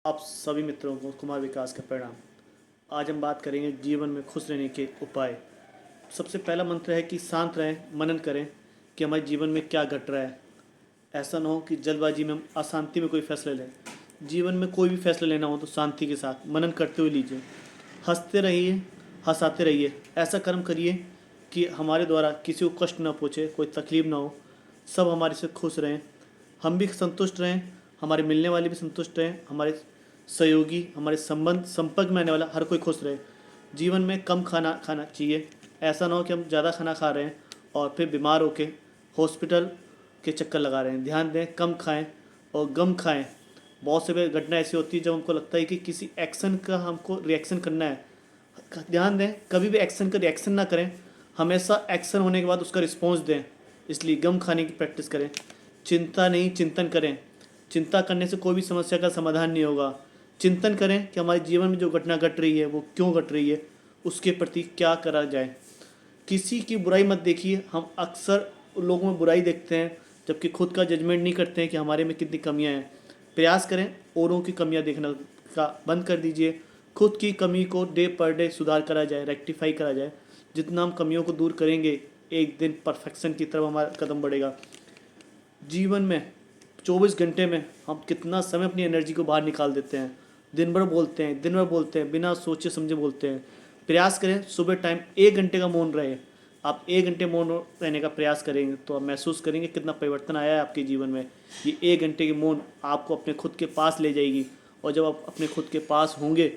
आप सभी मित्रों को कुमार विकास का प्रणाम। आज हम बात करेंगे जीवन में खुश रहने के उपाय। सबसे पहला मंत्र है कि शांत रहें, मनन करें कि हमारे जीवन में क्या घट रहा है। ऐसा ना हो कि जल्दबाजी में हम अशांति में कोई फैसला लें। जीवन में कोई भी फैसला लेना हो तो शांति के साथ मनन करते हुए लीजिए। हंसते रहिए, हंसाते रहिए। ऐसा कर्म करिए कि हमारे द्वारा किसी को कष्ट न पहुँचे, कोई तकलीफ ना हो, सब हमारे से खुश रहें, हम भी संतुष्ट रहें, हमारे मिलने वाले भी संतुष्ट रहें, हमारे सहयोगी, हमारे संपर्क में आने वाला हर कोई खुश रहे। जीवन में कम खाना खाना चाहिए। ऐसा ना हो कि हम ज़्यादा खाना खा रहे हैं और फिर बीमार होके हॉस्पिटल के चक्कर लगा रहे हैं। ध्यान दें, कम खाएं और गम खाएं। बहुत से घटना ऐसी होती है जब हमको लगता है कि किसी एक्शन का हमको रिएक्शन करना है। ध्यान दें, कभी भी एक्शन का रिएक्शन ना करें, हमेशा एक्शन होने के बाद उसका रिस्पॉन्स दें। इसलिए गम खाने की प्रैक्टिस करें। चिंता नहीं, चिंतन करें। चिंता करने से कोई भी समस्या का समाधान नहीं होगा। चिंतन करें कि हमारे जीवन में जो घटना घट रही है वो क्यों घट रही है, उसके प्रति क्या करा जाए। किसी की बुराई मत देखिए। हम अक्सर लोगों में बुराई देखते हैं जबकि खुद का जजमेंट नहीं करते हैं कि हमारे में कितनी कमियां हैं। प्रयास करें औरों की कमियां देखना का बंद कर दीजिए। खुद की कमी को डे पर डे सुधार करा जाए, रेक्टिफाई करा जाए। जितना हम कमियों को दूर करेंगे, एक दिन परफेक्शन की तरफ हमारा कदम बढ़ेगा। जीवन में 24 घंटे में हम कितना समय अपनी एनर्जी को बाहर निकाल देते हैं। दिन भर बोलते हैं, दिन भर बोलते हैं, बिना सोचे समझे बोलते हैं। प्रयास करें सुबह टाइम 1 घंटे का मौन रहे। आप 1 घंटे मौन रहने का प्रयास करेंगे तो आप महसूस करेंगे कितना परिवर्तन आया है आपके जीवन में। ये 1 घंटे की मौन आपको अपने खुद के पास ले जाएगी और जब आप अपने खुद के पास होंगे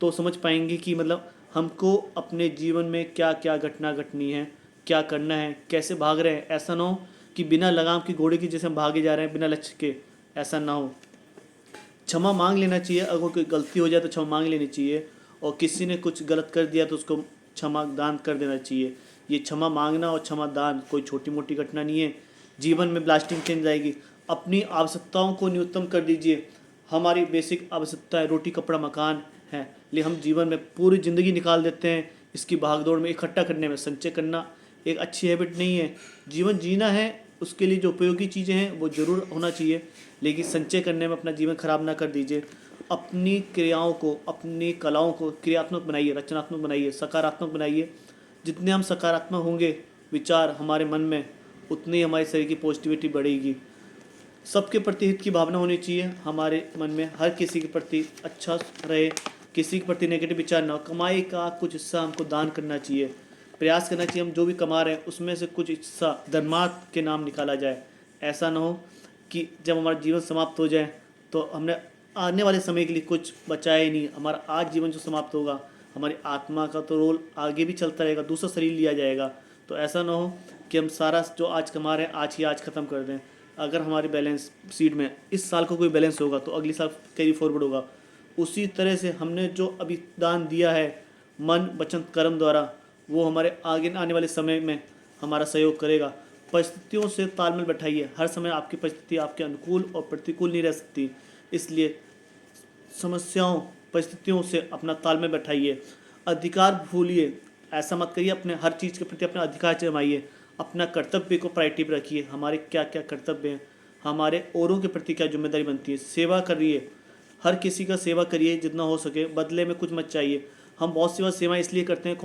तो समझ पाएंगे कि मतलब हमको अपने जीवन में क्या क्या घटना घटनी है, क्या करना है, कैसे भाग रहे हैं। ऐसा ना हो कि बिना लगाम की घोड़े की जैसे हम भागे जा रहे हैं, बिना लक्ष्य के। ऐसा ना हो। क्षमा मांग लेना चाहिए। अगर कोई गलती हो जाए तो क्षमा मांग लेनी चाहिए और किसी ने कुछ गलत कर दिया तो उसको क्षमा दान कर देना चाहिए। ये क्षमा मांगना और क्षमा दान कोई छोटी मोटी घटना नहीं है। जीवन में लास्टिंग चेंज आएगी। अपनी आवश्यकताओं को न्यूनतम कर दीजिए। हमारी बेसिक आवश्यकता है रोटी, कपड़ा, मकान है, लेकिन हम जीवन में पूरी ज़िंदगी निकाल देते हैं इसकी भागदौड़ में, इकट्ठा करने में। संचय करना एक अच्छी हैबिट नहीं है। जीवन जीना है, उसके लिए जो उपयोगी चीज़ें हैं वो ज़रूर होना चाहिए, लेकिन संचय करने में अपना जीवन खराब ना कर दीजिए। अपनी क्रियाओं को, अपनी कलाओं को क्रियात्मक बनाइए, रचनात्मक बनाइए, सकारात्मक बनाइए। जितने हम सकारात्मक होंगे विचार हमारे मन में, उतनी ही हमारे शरीर की पॉजिटिविटी बढ़ेगी। सबके प्रति हित की भावना होनी चाहिए हमारे मन में। हर किसी के प्रति अच्छा रहे, किसी के प्रति नेगेटिव विचार ना हो। कमाई का कुछ हिस्सा हमको दान करना चाहिए। प्रयास करना चाहिए हम जो भी कमा रहे हैं उसमें से कुछ हिस्सा धर्मार्थ के नाम निकाला जाए। ऐसा ना हो कि जब हमारा जीवन समाप्त हो जाए तो हमने आने वाले समय के लिए कुछ बचाया ही नहीं। हमारा आज जीवन जो समाप्त होगा, हमारी आत्मा का तो रोल आगे भी चलता रहेगा, दूसरा शरीर लिया जाएगा। तो ऐसा ना हो कि हम सारा जो आज कमा रहे हैं आज ही आज ख़त्म कर दें। अगर हमारी बैलेंस शीट में इस साल को कोई बैलेंस होगा तो अगले साल कैरी फॉरवर्ड होगा। उसी तरह से हमने जो अभी दान दिया है मन वचन कर्म द्वारा, वो हमारे आगे आने वाले समय में हमारा सहयोग करेगा। परिस्थितियों से तालमेल बैठाइए। हर समय आपकी परिस्थिति आपके अनुकूल और प्रतिकूल नहीं रह सकती, इसलिए समस्याओं परिस्थितियों से अपना तालमेल बैठाइए। अधिकार भूलिए। ऐसा मत करिए, अपने हर चीज़ के प्रति अपना अधिकार जमाइए। अपना कर्तव्य को प्रायोरिटी पर रखिए। हमारे क्या क्या कर्तव्य हैं, हमारे औरों के प्रति क्या जिम्मेदारी बनती है। सेवा करिए, हर किसी का सेवा करिए जितना हो सके, बदले में कुछ मत चाहिए। हम बहुत सी बार सेवा इसलिए करते हैं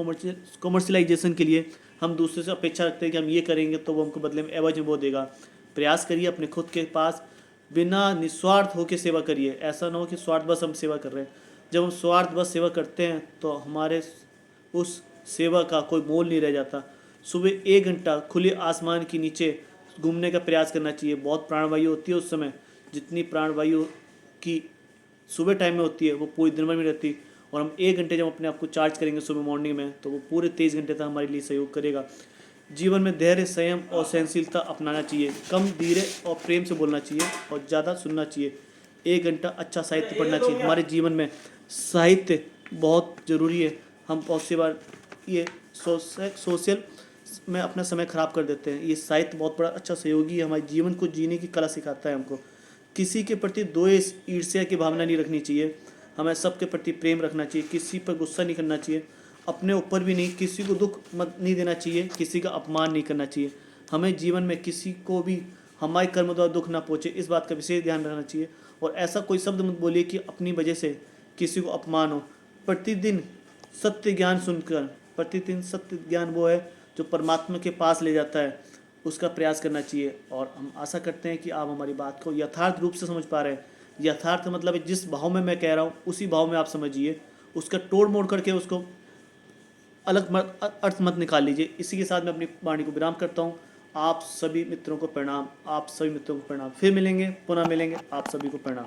कॉमर्शलाइजेशन के लिए। हम दूसरे से अपेक्षा रखते हैं कि हम ये करेंगे तो वो हमको बदले में एवज में वो देगा। प्रयास करिए अपने खुद के पास बिना निस्वार्थ होकर सेवा करिए। ऐसा ना हो कि स्वार्थ बस हम सेवा कर रहे हैं। जब हम स्वार्थ बस सेवा करते हैं तो हमारे उस सेवा का कोई मोल नहीं रह जाता। सुबह 1 घंटा खुले आसमान के नीचे घूमने का प्रयास करना चाहिए। बहुत प्राणवायु होती है उस समय, जितनी प्राणवायु की सुबह टाइम में होती है वो पूरी दिन भर में रहती। और हम 1 घंटे जब अपने आप को चार्ज करेंगे सुबह मॉर्निंग में तो वो पूरे 23 घंटे तक हमारे लिए सहयोग करेगा। जीवन में धैर्य, संयम और सहनशीलता अपनाना चाहिए। कम, धीरे और प्रेम से बोलना चाहिए और ज़्यादा सुनना चाहिए। 1 घंटा अच्छा साहित्य पढ़ना चाहिए। हमारे जीवन में साहित्य बहुत ज़रूरी है। हम बहुत सी बार ये सोशल में अपना समय ख़राब कर देते हैं। ये साहित्य बहुत बड़ा अच्छा सहयोगी है, हमारे जीवन को जीने की कला सिखाता है हमको। किसी के प्रति द्वेष, ईर्ष्या की भावना नहीं रखनी चाहिए। हमें सबके प्रति प्रेम रखना चाहिए। किसी पर गुस्सा नहीं करना चाहिए, अपने ऊपर भी नहीं। किसी को दुख मत नहीं देना चाहिए, किसी का अपमान नहीं करना चाहिए। हमें जीवन में किसी को भी हमारे कर्म द्वारा दुख ना पहुँचे, इस बात का विशेष ध्यान रखना चाहिए। और ऐसा कोई शब्द मत बोलिए कि अपनी वजह से किसी को अपमान हो। प्रतिदिन सत्य ज्ञान सुनकर, प्रतिदिन सत्य ज्ञान वो है जो परमात्मा के पास ले जाता है, उसका प्रयास करना चाहिए। और हम आशा करते हैं कि आप हमारी बात को यथार्थ रूप से समझ पा रहे हैं। यथार्थ मतलब है जिस भाव में मैं कह रहा हूँ उसी भाव में आप समझिए, उसका तोड़ मोड़ करके उसको अलग अर्थ मत निकाल लीजिए। इसी के साथ मैं अपनी वाणी को विराम करता हूँ। आप सभी मित्रों को प्रणाम, आप सभी मित्रों को प्रणाम। फिर मिलेंगे, पुनः मिलेंगे। आप सभी को प्रणाम।